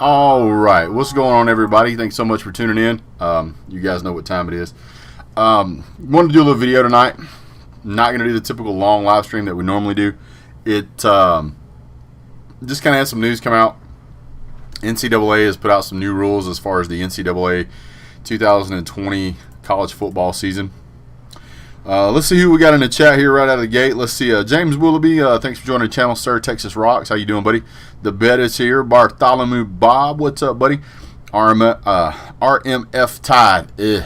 All right, what's going on, everybody? Thanks so much for tuning in. You guys know what time it is. Wanted to do a little video tonight. Not going to do the typical long live stream that we normally do. It just kind of had some news come out. NCAA has put out some new rules as far as the NCAA 2020 college football season. Let's see who we got in the chat here right out of the gate. Let's see. James Willoughby, thanks for joining the channel, sir. Texas Rocks, how you doing, buddy? The Bet is here. Bartholomew Bob, what's up, buddy? RMF Tide,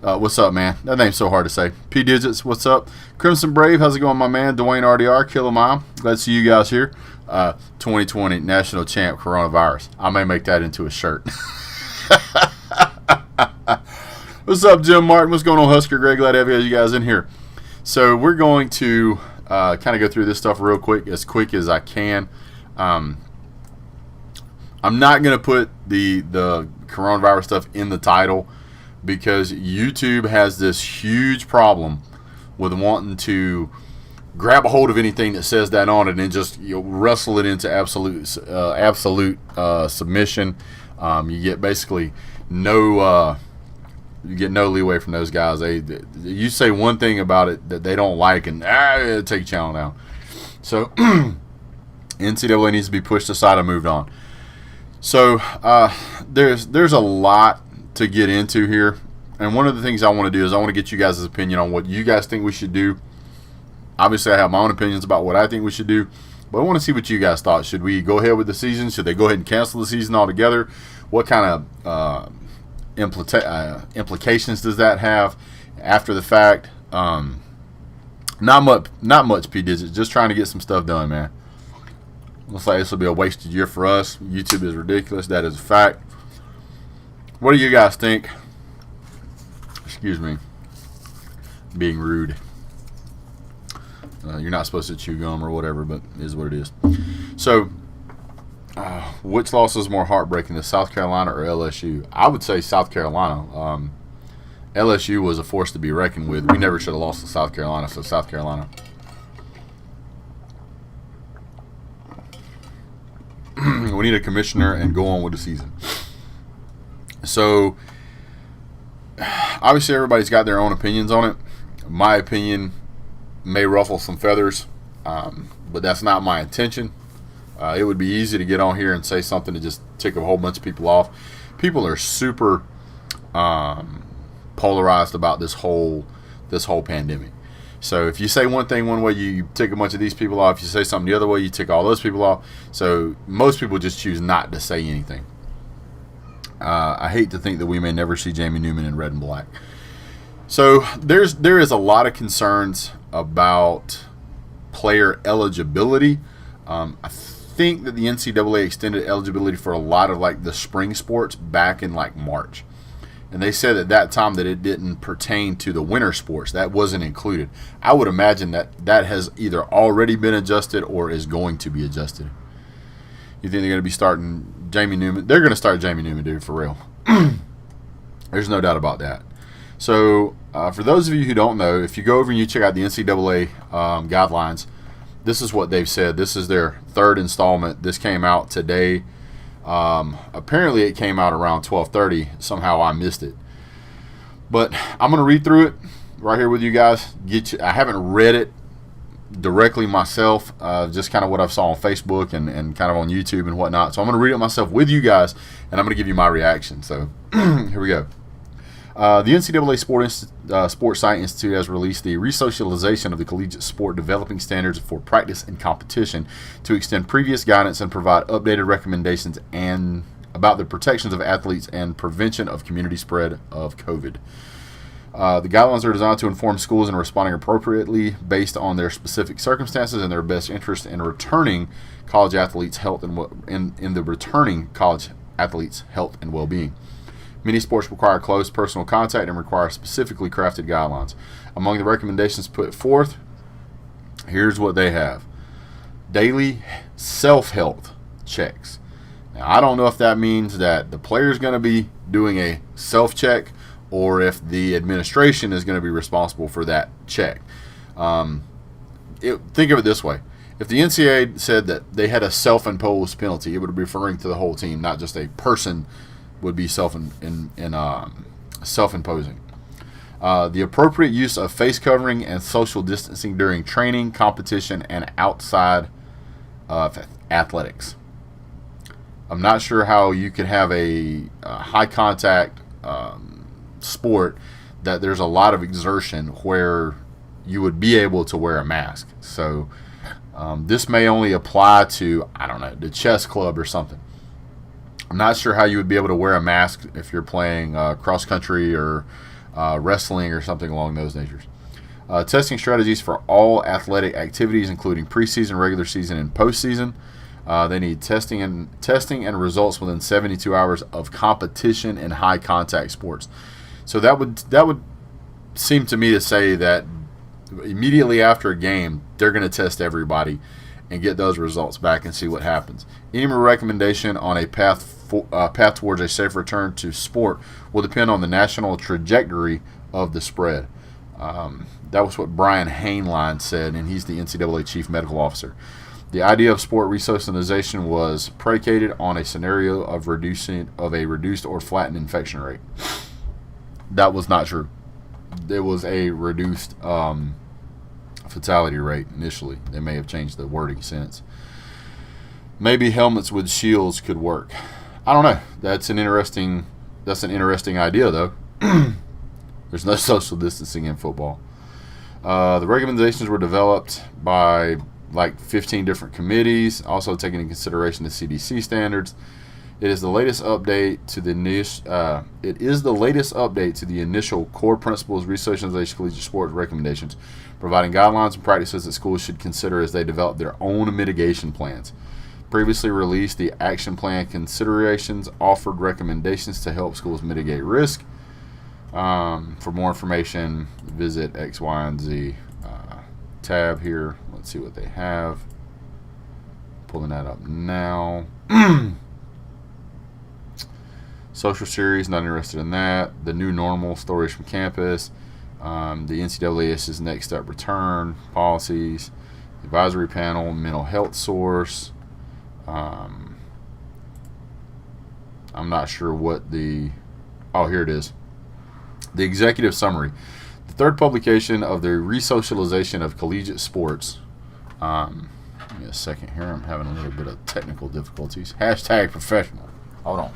what's up, man? That name's so hard to say. P Digits, what's up? Crimson Brave, how's it going, my man? Dwayne RDR, Killer Mom, glad to see you guys here. 2020 National Champ Coronavirus. I may make that into a shirt. What's up, Jim Martin? What's going on, Husker Greg? Glad to have you guys in here. So we're going to kind of go through this stuff real quick as I can. I'm not going to put the coronavirus stuff in the title because YouTube has this huge problem with wanting to grab a hold of anything that says that on it and just wrestle it into absolute submission. You get basically no leeway from those guys. You say one thing about it that they don't like, and take your channel down. So NCAA needs to be pushed aside and moved on. So there's a lot to get into here, and one of the things I want to do is I want to get you guys' opinion on what you guys think we should do. Obviously, I have my own opinions about what I think we should do, but I want to see what you guys thought. Should we go ahead with the season? Should they go ahead and cancel the season altogether? What kind of implications does that have after the fact? Not much, P Digits. Just trying to get some stuff done, man. Looks like this will be a wasted year for us. YouTube is ridiculous. That is a fact. What do you guys think? Excuse me. Being rude. You're not supposed to chew gum or whatever, but it is what it is. So, which loss is more heartbreaking, the South Carolina or LSU? I would say South Carolina. LSU was a force to be reckoned with. We never should have lost to South Carolina, so South Carolina. We need a commissioner and go on with the season. So, obviously everybody's got their own opinions on it. My opinion may ruffle some feathers, but that's not my intention. It would be easy to get on here and say something to just tick a whole bunch of people off. People are super polarized about this whole pandemic. So if you say one thing one way, you tick a bunch of these people off. If you say something the other way, you tick all those people off. So most people just choose not to say anything. I hate to think that we may never see Jamie Newman in red and black. So there is a lot of concerns about player eligibility. I think that the NCAA extended eligibility for a lot of like the spring sports back in like March, and they said at that time that it didn't pertain to the winter sports. That wasn't included. I would imagine that has either already been adjusted or is going to be adjusted. You think they're going to be starting Jamie Newman? They're going to start Jamie Newman, dude, for real. There's no doubt about that. So for those of you who don't know, if you go over and you check out the NCAA guidelines, this is what they've said. This is their third installment. This came out today. Apparently it came out around 12:30. Somehow I missed it. But I'm going to read through it right here with you guys. I haven't read it directly myself, just kind of what I saw on Facebook and kind of on YouTube and whatnot. So I'm going to read it myself with you guys, and I'm going to give you my reaction. So here we go. The NCAA Sports Science Institute has released the Resocialization of the Collegiate Sport Developing Standards for Practice and Competition to extend previous guidance and provide updated recommendations and about the protections of athletes and prevention of community spread of COVID. The guidelines are designed to inform schools in responding appropriately based on their specific circumstances and their best interest in returning college athletes' health and in the returning college athletes' health and well-being. Many sports require close personal contact and require specifically crafted guidelines. Among the recommendations put forth, here's what they have. Daily self-health checks. Now, I don't know if that means that the player is going to be doing a self-check or if the administration is going to be responsible for that check. Think of it this way. If the NCAA said that they had a self-imposed penalty, it would be referring to the whole team, not just a person would be self-imposing. The appropriate use of face covering and social distancing during training, competition, and outside of athletics. I'm not sure how you could have a high contact sport that there's a lot of exertion where you would be able to wear a mask. So this may only apply to, I don't know, the chess club or something. I'm not sure how you would be able to wear a mask if you're playing cross country or wrestling or something along those natures. Testing strategies for all athletic activities, including preseason, regular season, and postseason. They need testing and results within 72 hours of competition in high contact sports. So that would seem to me to say that immediately after a game, they're going to test everybody and get those results back and see what happens. Any recommendation on a path towards a safe return to sport will depend on the national trajectory of the spread. That was what Brian Hainline said, and he's the NCAA chief medical officer. The idea of sport resocialization was predicated on a scenario of a reduced or flattened infection rate. That was not true. There was a reduced fatality rate initially. They may have changed the wording since. Maybe helmets with shields could work. I don't know. That's an interesting idea, though. There's no social distancing in football. The recommendations were developed by like 15 different committees, also taking into consideration the CDC standards. It is the latest update to the initial core principles resocialization collegiate sports recommendations, providing guidelines and practices that schools should consider as they develop their own mitigation plans. Previously released, the action plan considerations offered recommendations to help schools mitigate risk. For more information, visit X, Y, and Z tab here. Let's see what they have. Pulling that up now. Social series, not interested in that. The new normal, stories from campus. The NCAA's next step return, policies, advisory panel, mental health source. I'm not sure what here it is. The executive summary. The third publication of the resocialization of collegiate sports. Give me a second here. I'm having a little bit of technical difficulties. Hashtag professional. Hold on.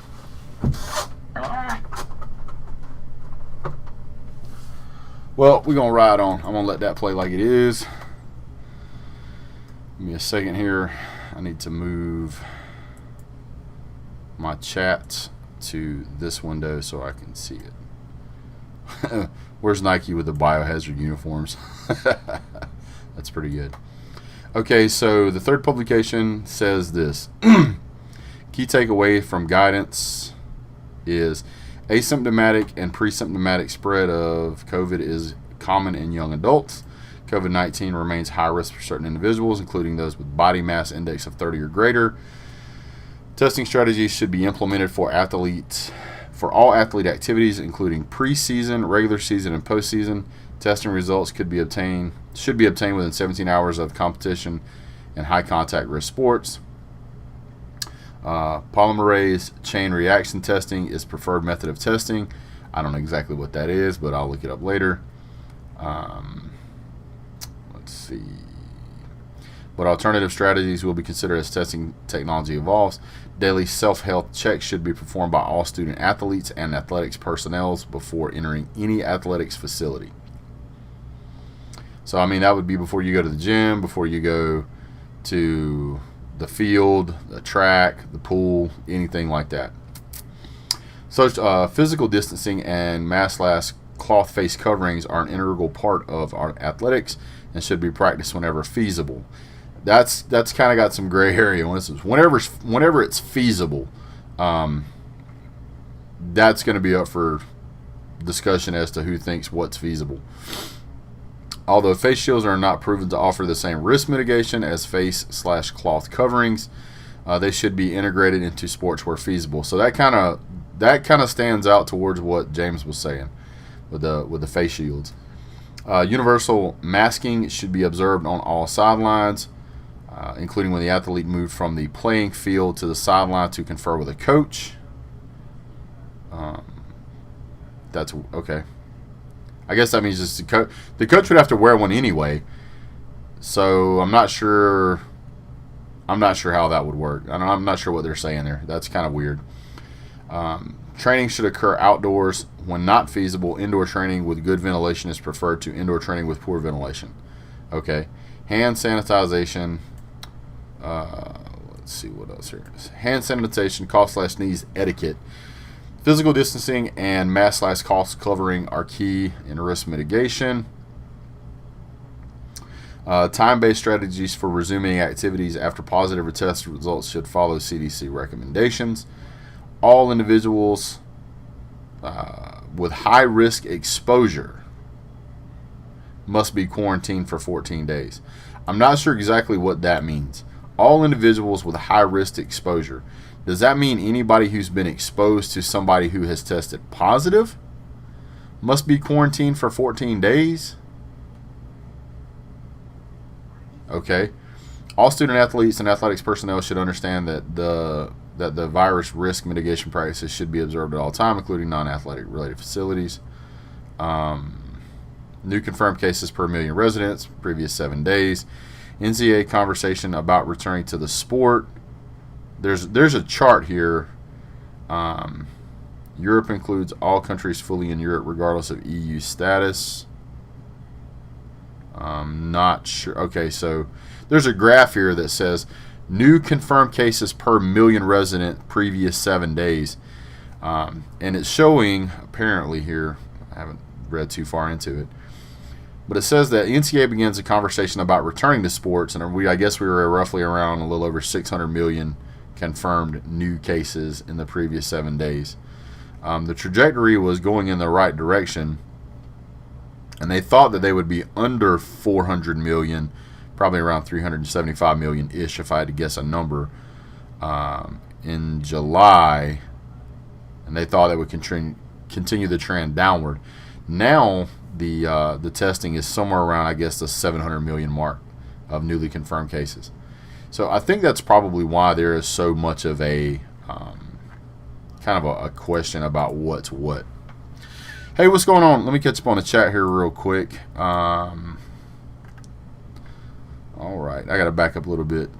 Well, we're going to ride on. I'm going to let that play like it is. Give me a second here. I need to move my chat to this window so I can see it. Where's Nike with the biohazard uniforms? That's pretty good. Okay, so the third publication says this. Key takeaway from guidance is asymptomatic and pre-symptomatic spread of COVID is common in young adults. COVID-19 remains high risk for certain individuals, including those with body mass index of 30 or greater. Testing strategies should be implemented for all athlete activities, including preseason, regular season, and postseason. Testing results should be obtained within 17 hours of competition and high contact risk sports. Polymerase chain reaction testing is preferred method of testing. I don't know exactly what that is, but I'll look it up later. Let's see. What alternative strategies will be considered as testing technology evolves? Daily self-health checks should be performed by all student athletes and athletics personnel before entering any athletics facility. So, I mean, that would be before you go to the gym, before you go to the field, the track, the pool, anything like that. So, physical distancing and mask/cloth face coverings are an integral part of our athletics and should be practiced whenever feasible. That's kind of got some gray area. Whenever it's feasible, that's going to be up for discussion as to who thinks what's feasible. Although face shields are not proven to offer the same risk mitigation as face/cloth coverings, they should be integrated into sports where feasible. So that kind of stands out towards what James was saying with the face shields. Universal masking should be observed on all sidelines. including when the athlete moved from the playing field to the sideline to confer with a coach. That's okay. I guess that means just the coach would have to wear one anyway. So I'm not sure. I'm not sure how that would work. I'm not sure what they're saying there. That's kind of weird. Training should occur outdoors. When not feasible, indoor training with good ventilation is preferred to indoor training with poor ventilation. Okay. Hand sanitization. Let's see what else here is. Hand sanitization, cough/sneeze etiquette. Physical distancing and mask/cough covering are key in risk mitigation. Time-based strategies for resuming activities after positive test results should follow CDC recommendations. All individuals with high-risk exposure must be quarantined for 14 days. I'm not sure exactly what that means. All individuals with high-risk exposure. Does that mean anybody who's been exposed to somebody who has tested positive must be quarantined for 14 days? Okay. All student athletes and athletics personnel should understand that the virus risk mitigation practices should be observed at all time, including non-athletic related facilities. New confirmed cases per million residents, previous 7 days. NCAA conversation about returning to the sport. There's a chart here. Europe includes all countries fully in Europe, regardless of EU status. Not sure. Okay, so there's a graph here that says new confirmed cases per million resident previous 7 days. And it's showing, apparently here, I haven't read too far into it, but it says that NCAA begins a conversation about returning to sports, and I guess we were roughly around a little over 600 million confirmed new cases in the previous 7 days. The trajectory was going in the right direction, and they thought that they would be under 400 million, probably around 375 million-ish, if I had to guess a number, in July, and they thought that would continue the trend downward. Now, the testing is somewhere around, I guess, the 700 million mark of newly confirmed cases. So I think that's probably why there is so much of a kind of a question about what's what. Hey, what's going on? Let me catch up on the chat here real quick. All right, I got to back up a little bit.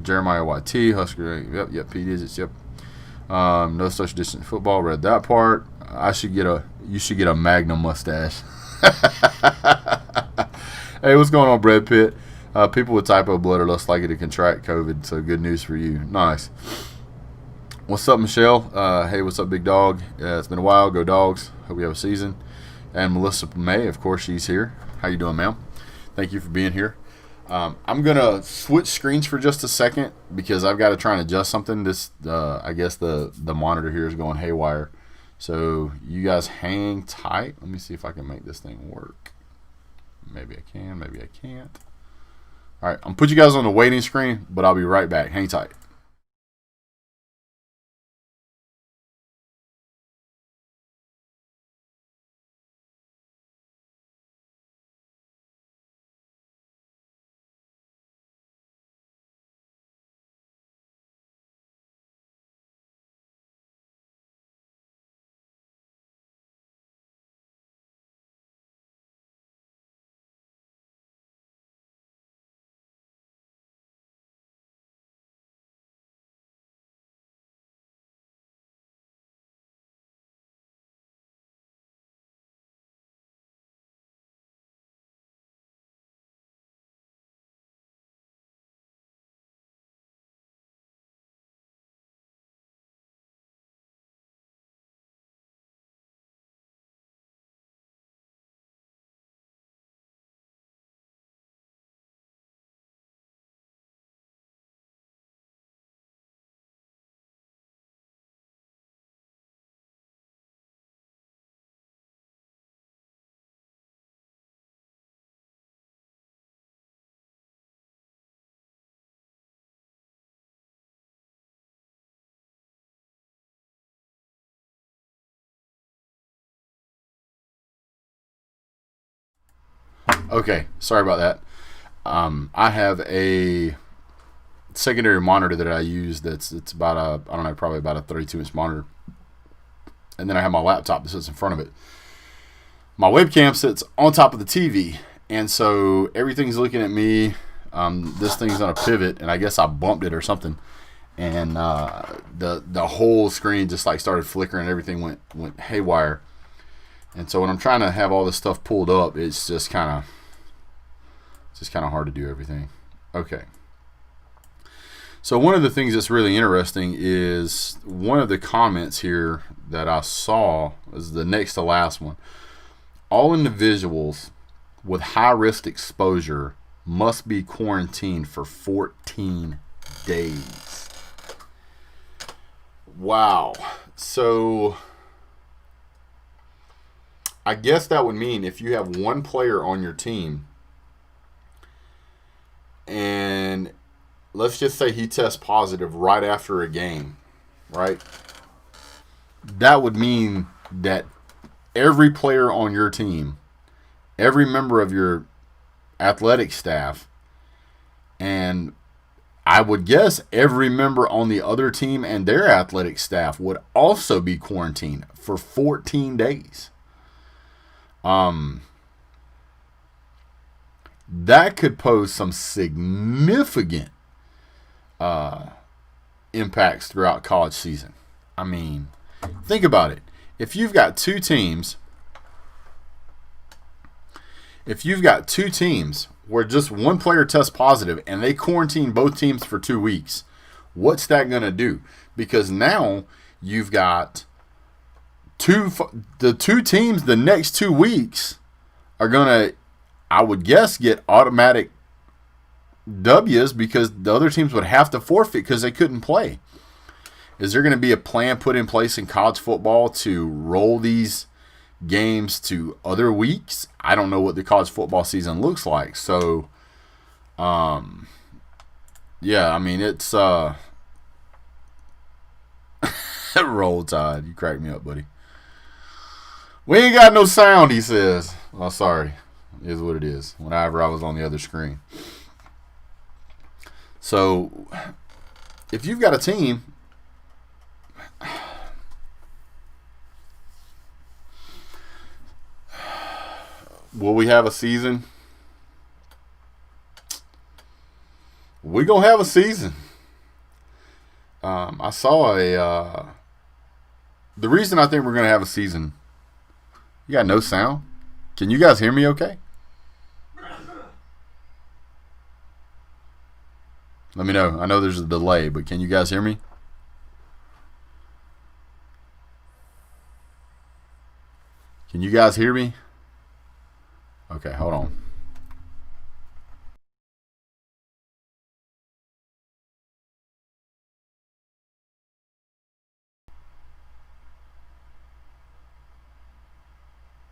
Jeremiah YT, Husker, yep, P digits, yep. No social distance football. Read that part. You should get a Magnum mustache. Hey, what's going on, Brad Pitt? People with type O blood are less likely to contract COVID, so good news for you. Nice. What's up, Michelle? Hey, what's up, big dog? It's been a while. Go Dogs. Hope you have a season. And Melissa May, of course, she's here. How you doing, ma'am? Thank you for being here. I'm going to switch screens for just a second because I've got to try and adjust something. This, I guess the monitor here is going haywire. So you guys hang tight. Let me see if I can make this thing work. Maybe I can, maybe I can't. All right, I'm put you guys on the waiting screen, but I'll be right back. Hang tight. Okay, sorry about that. I have a secondary monitor that I use. It's about I don't know, probably about a 32-inch monitor, and then I have my laptop that sits in front of it. My webcam sits on top of the TV, and so everything's looking at me. This thing's on a pivot, and I guess I bumped it or something, and the whole screen just like started flickering. Everything went haywire, and so when I'm trying to have all this stuff pulled up, it's just kind of hard to do everything. Okay. So one of the things that's really interesting is one of the comments here that I saw is the next to last one. All individuals with high-risk exposure must be quarantined for 14 days. Wow. So I guess that would mean if you have one player on your team and let's just say he tests positive right after a game, right? That would mean that every player on your team, every member of your athletic staff, and I would guess every member on the other team and their athletic staff would also be quarantined for 14 days. That could pose some significant impacts throughout college season. I mean, think about it. If you've got two teams where just one player tests positive and they quarantine both teams for 2 weeks, what's that going to do? Because now you've got the two teams the next 2 weeks are going to, I would guess, get automatic W's because the other teams would have to forfeit because they couldn't play. Is there going to be a plan put in place in college football to roll these games to other weeks? I don't know what the college football season looks like. So, yeah, I mean, it's Roll Tide. You crack me up, buddy. We ain't got no sound, he says. Oh, sorry. It is what it is. Whenever I was on the other screen. So, if you've got a team, will we have a season? We're going to have a season. I saw the reason I think we're going to have a season, you got no sound? Can you guys hear me okay? Let me know. I know there's a delay, but can you guys hear me? Can you guys hear me? Okay, hold on.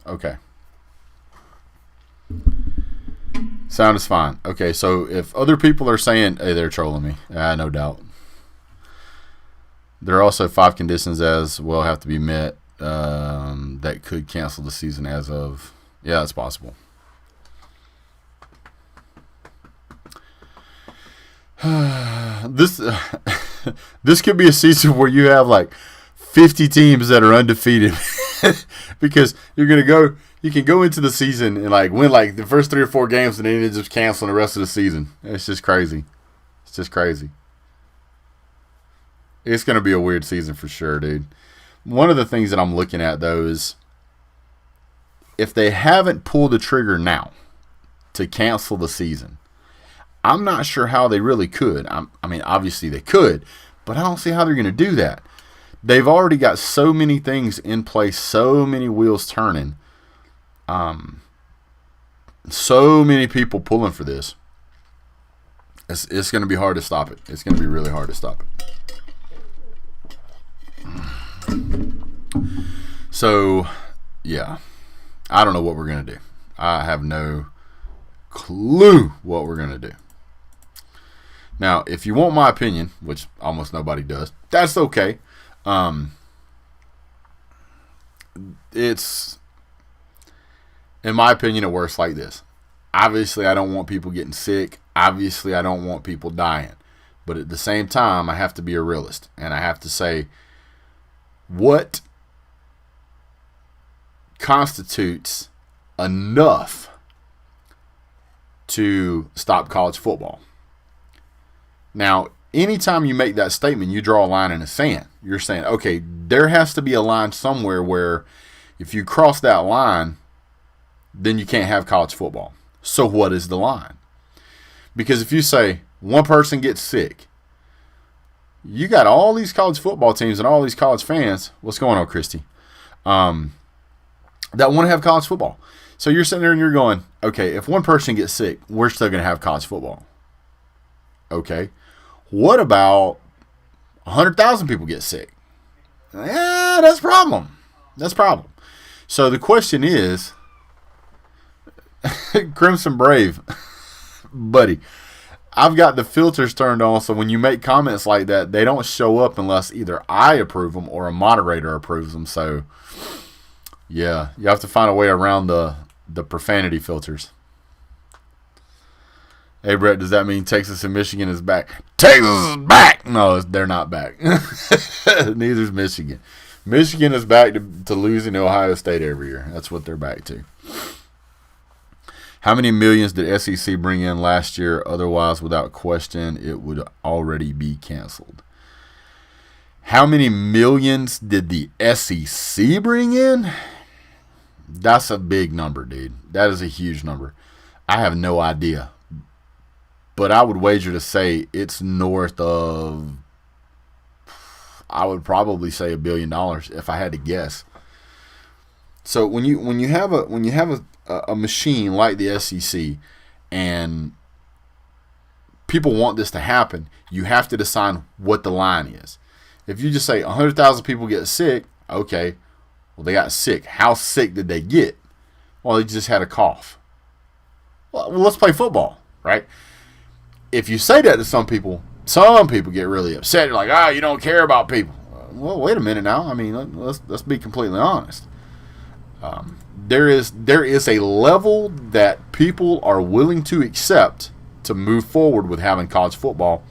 Okay. Sound is fine. Okay, so if other people are saying, hey, they're trolling me, no doubt. There are also 5 conditions as well have to be met that could cancel the season as of, yeah, it's possible. This could be a season where you have like 50 teams that are undefeated because you can go into the season and like win like the first 3 or 4 games and then they just cancel the rest of the season. It's just crazy. It's just crazy. It's going to be a weird season for sure, dude. One of the things that I'm looking at though is if they haven't pulled the trigger now to cancel the season, I'm not sure how they really could. I mean, obviously they could, but I don't see how they're going to do that. They've already got so many things in place, so many wheels turning, so many people pulling for this. It's going to be hard to stop it. It's going to be really hard to stop it. So, yeah, I don't know what we're going to do. I have no clue what we're going to do. Now, if you want my opinion, which almost nobody does, that's okay. It's, in my opinion, it works like this. Obviously, I don't want people getting sick. Obviously, I don't want people dying. But at the same time, I have to be a realist. And I have to say, what constitutes enough to stop college football? Now, anytime you make that statement, you draw a line in the sand. You're saying, okay, there has to be a line somewhere where if you cross that line, then you can't have college football. So what is the line? Because if you say one person gets sick, you got all these college football teams and all these college fans. What's going on, Christy? That want to have college football. So you're sitting there and you're going, okay, if one person gets sick, we're still going to have college football. Okay. What about 100,000 people get sick? Yeah, that's a problem. That's a problem. So the question is, Crimson Brave, buddy, I've got the filters turned on, so when you make comments like that, they don't show up unless either I approve them or a moderator approves them. So, yeah, you have to find a way around the profanity filters. Hey, Brett, does that mean Texas and Michigan is back? Texas is back! No, they're not back. Neither is Michigan. Michigan is back to losing to Ohio State every year. That's what they're back to. How many millions did SEC bring in last year? Otherwise, without question, it would already be canceled. How many millions did the SEC bring in? That's a big number, dude. That is a huge number. I have no idea. But I would wager to say it's north of, I would probably say $1 billion if I had to guess. So when you have a machine like the SEC and people want this to happen, you have to decide what the line is. If you just say 100,000 people get sick, okay, well, they got sick. How sick did they get? Well, they just had a cough. Well, let's play football, right? If you say that to some people get really upset. They're like, you don't care about people. Well, wait a minute now. I mean, let's be completely honest. There is a level that people are willing to accept to move forward with having college football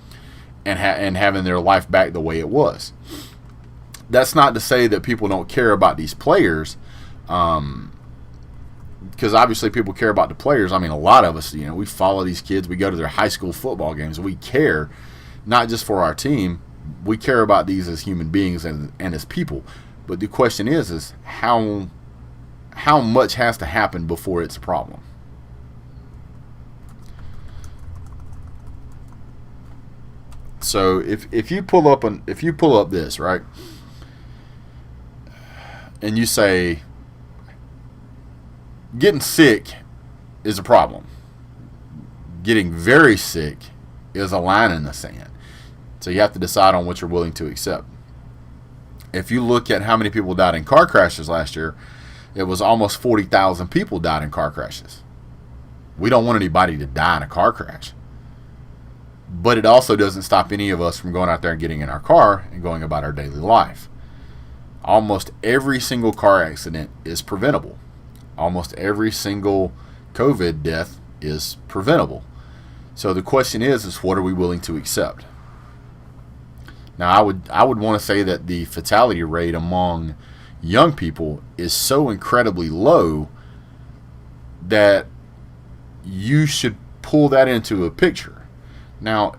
and having their life back the way it was. That's not to say that people don't care about these players, because obviously people care about the players. I mean, a lot of us, we follow these kids. We go to their high school football games. We care, not just for our team. We care about these as human beings and as people. But the question is how much has to happen before it's a problem? So if you pull up this, right, and you say getting sick is a problem, getting very sick is a line in the sand. So you have to decide on what you're willing to accept. If you look at how many people died in car crashes last year, it was almost 40,000 people died in car crashes. We don't want anybody to die in a car crash. But it also doesn't stop any of us from going out there and getting in our car and going about our daily life. Almost every single car accident is preventable. Almost every single COVID death is preventable. So the question is what are we willing to accept? Now, I would want to say that the fatality rate among young people is so incredibly low that you should pull that into a picture. Now,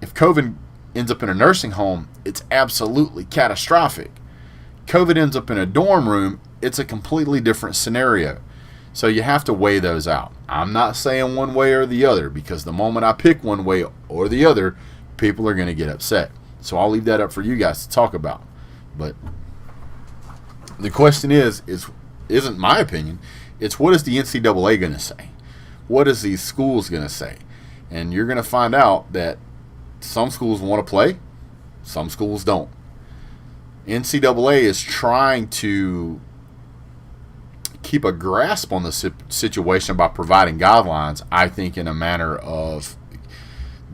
if COVID ends up in a nursing home, it's absolutely catastrophic. COVID ends up in a dorm room, it's a completely different scenario. So you have to weigh those out. I'm not saying one way or the other, because the moment I pick one way or the other, people are going to get upset. So I'll leave that up for you guys to talk about. But the question isn't my opinion. It's what is the NCAA going to say? What is these schools going to say? And you're going to find out that some schools want to play, some schools don't. NCAA is trying to keep a grasp on the situation by providing guidelines, I think, in a manner of,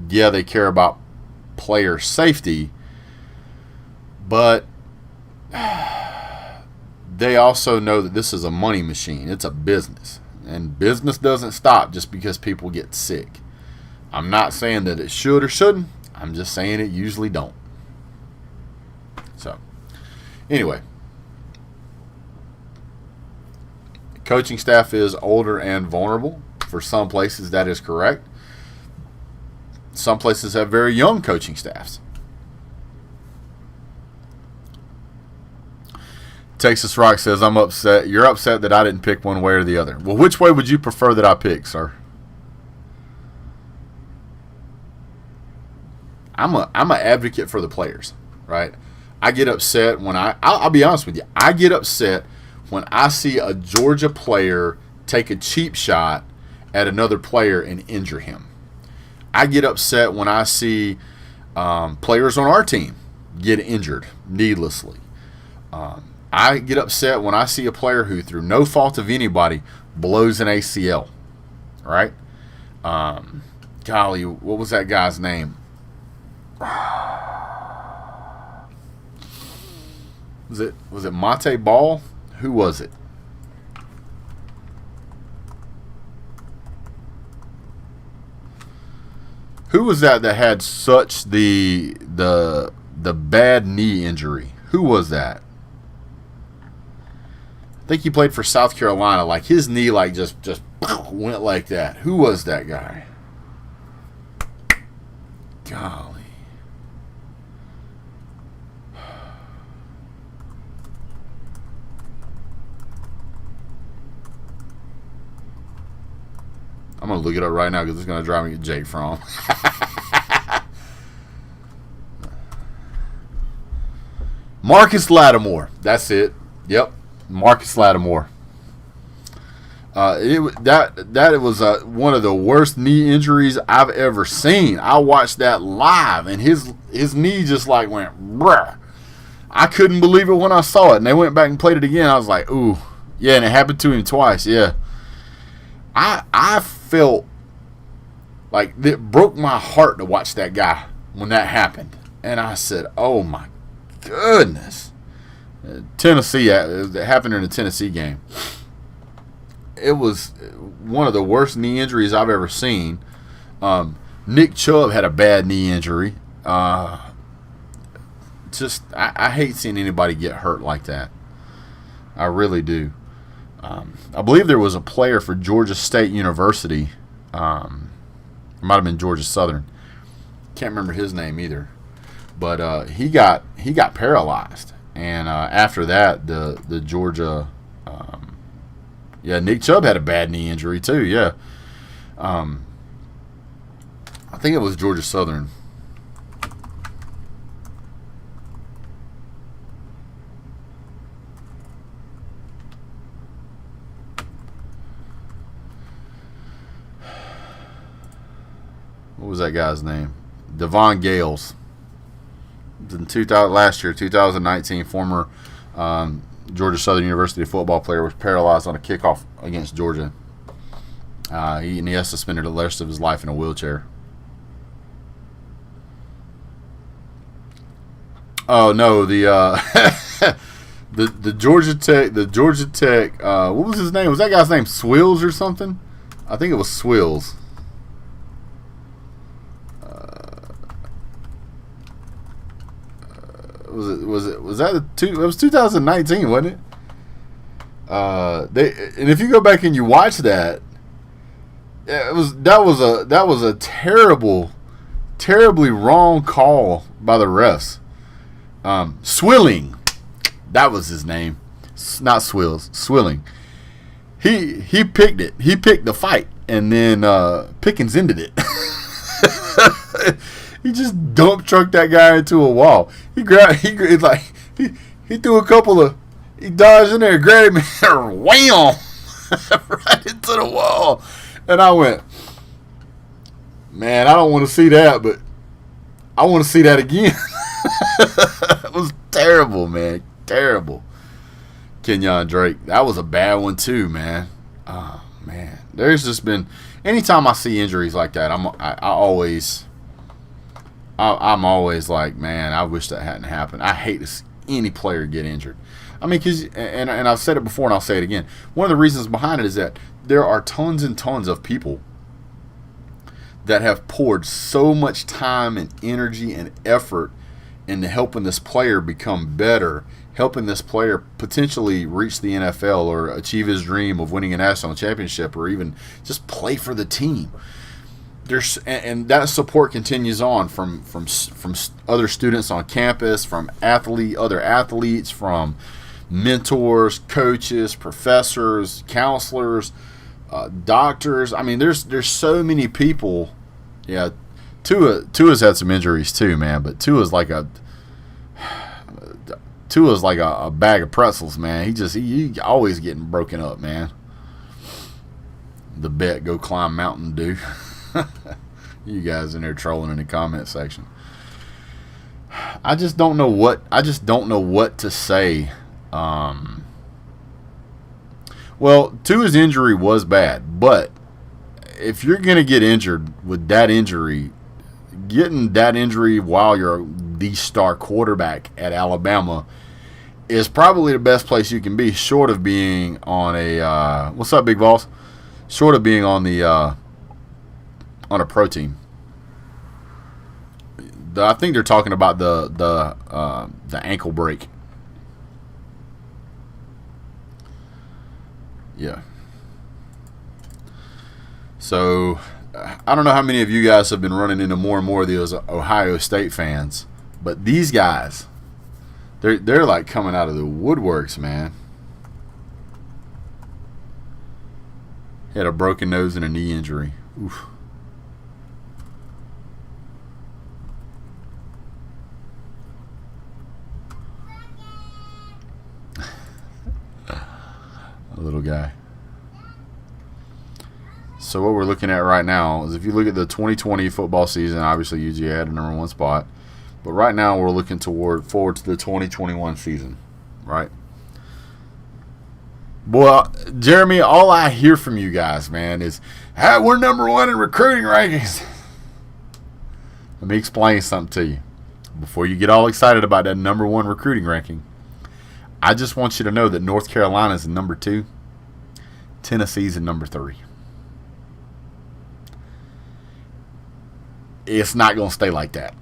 yeah, they care about player safety, but they also know that this is a money machine. It's a business. and business doesn't stop just because people get sick. I'm not saying that it should or shouldn't. I'm just saying it usually don't. So, anyway, coaching staff is older and vulnerable. For some places, that is correct. Some places have very young coaching staffs. Texas Rock says, I'm upset. You're upset that I didn't pick one way or the other. Well, which way would you prefer that I pick, sir? I'm an advocate for the players, right? I get upset when I'll be honest with you. I get upset when I see a Georgia player take a cheap shot at another player and injure him. I get upset when I see players on our team get injured needlessly. I get upset when I see a player who, through no fault of anybody, blows an ACL. Right? Golly, what was that guy's name? Was it Mate Ball? Who was it? Who was that had such the bad knee injury? Who was that? I think he played for South Carolina. Like his knee, like just went like that. Who was that guy? Golly. I'm going to look it up right now because it's going to drive me to Jake from. Marcus Lattimore. That's it. Yep. Marcus Lattimore. That was one of the worst knee injuries I've ever seen. I watched that live, and his knee just like went, bruh. I couldn't believe it when I saw it, and they went back and played it again. I was like, ooh. Yeah, and it happened to him twice, yeah. I felt like it broke my heart to watch that guy when that happened. And I said, oh my goodness. Tennessee, it happened in the Tennessee game. It was one of the worst knee injuries I've ever seen. Nick Chubb had a bad knee injury. I hate seeing anybody get hurt like that. I really do. I believe there was a player for Georgia State University. It might have been Georgia Southern. Can't remember his name either. But he got paralyzed. And after that, the Georgia, Nick Chubb had a bad knee injury too. Yeah, I think it was Georgia Southern. What was that guy's name? Devon Gales. In last year, 2019, former Georgia Southern University football player was paralyzed on a kickoff against Georgia. He has to spend the rest of his life in a wheelchair. Oh no, the Georgia Tech. What was his name? Was that guy's name Swills or something? I think it was Swills. It was 2019, wasn't it? And if you go back and you watch that, that was a terribly wrong call by the refs. Swilling, that was his name, not Swills. Swilling. He picked it. He picked the fight, and then Pickens ended it. He just dump trucked that guy into a wall. He threw a couple of, he dodged in there, grabbed him, and wham, right into the wall. And I went, man, I don't want to see that, but I want to see that again. It was terrible, man, terrible. Kenyon Drake, that was a bad one too, man. Oh man, there's just been, anytime I see injuries like that, I'm always like, man, I wish that hadn't happened. I hate to see any player get injured. I mean, and I've said it before and I'll say it again. One of the reasons behind it is that there are tons and tons of people that have poured so much time and energy and effort into helping this player become better, helping this player potentially reach the NFL or achieve his dream of winning a national championship or even just play for the team. And that support continues on from other students on campus, from other athletes, from mentors, coaches, professors, counselors, doctors. I mean, there's so many people. Yeah, Tua's had some injuries too, man. But Tua's like a bag of pretzels, man. He always getting broken up, man. The bet, go climb Mountain Dew. You guys in there trolling in the comment section. I just don't know what to say. Well, Tua's injury was bad, but if you're gonna get injured with that injury, getting that injury while you're the star quarterback at Alabama is probably the best place you can be, short of being on a what's up, Big Balls? Short of being on the on a pro team. I think they're talking about the ankle break. Yeah. So I don't know how many of you guys have been running into more and more of those Ohio State fans, but these guys, they're like coming out of the woodworks, man. He had a broken nose and a knee injury. Oof. A little guy. So what we're looking at right now is, if you look at the 2020 football season, obviously UGA had a number one spot. But right now we're looking forward to the 2021 season, right? Boy, Jeremy, all I hear from you guys, man, is, hey, we're number one in recruiting rankings. Let me explain something to you. Before you get all excited about that number one recruiting ranking, I just want you to know that North Carolina is number 2. Tennessee's in number 3. It's not going to stay like that.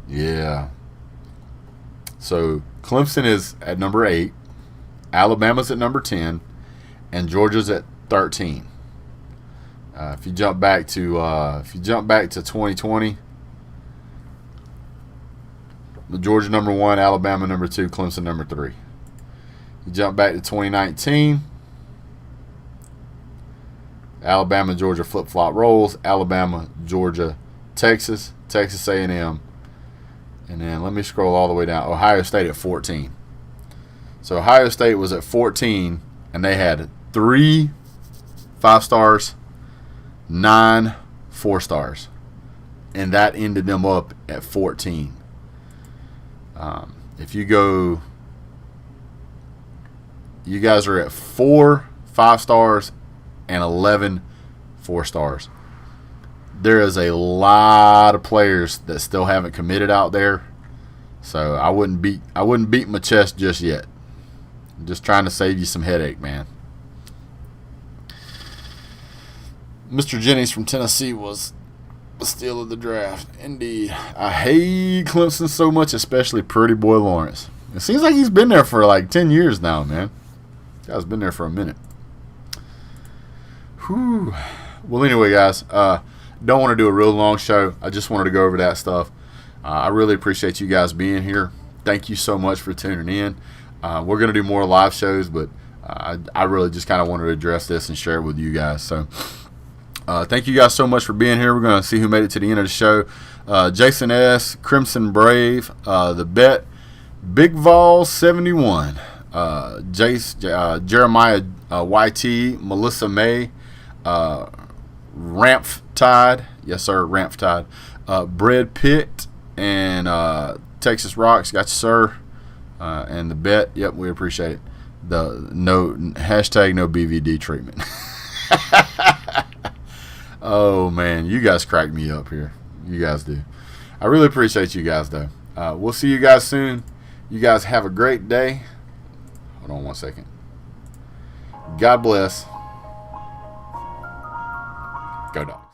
Yeah. So Clemson is at number 8, Alabama's at number 10, and Georgia's at 13. If you jump back to 2020, Georgia number 1, Alabama number 2, Clemson number 3. You jump back to 2019. Alabama, Georgia flip-flop rolls. Alabama, Georgia, Texas, Texas A&M. And then let me scroll all the way down. Ohio State at 14. So Ohio State was at 14, and they had 3 5-stars, 9 4-stars. And that ended them up at 14. If you go, you guys are at 4 5-stars and 11 4-stars. There is a lot of players that still haven't committed out there, so I wouldn't beat my chest just yet. I'm just trying to save you some headache, man. Mr. Jennings from Tennessee was the steal of the draft. Indeed. I hate Clemson so much, especially Pretty Boy Lawrence. It seems like he's been there for like 10 years now, man. Guy's been there for a minute. Whew. Well, anyway, guys, don't want to do a real long show. I just wanted to go over that stuff. I really appreciate you guys being here. Thank you so much for tuning in. We're going to do more live shows, but I really just kind of wanted to address this and share it with you guys. So thank you guys so much for being here. We're going to see who made it to the end of the show. Jason S., Crimson Brave, The Bet, Big Vol 71, Jeremiah YT, Melissa May, Ramph Tide, yes sir, Ramph Tide, Bread Pit, and Texas Rocks, got you sir, and The Bet, yep, we appreciate it. The no BVD treatment. Oh man, you guys crack me up here. You guys do. I really appreciate you guys, though. We'll see you guys soon. You guys have a great day. Hold on one second. God bless. Go Dog.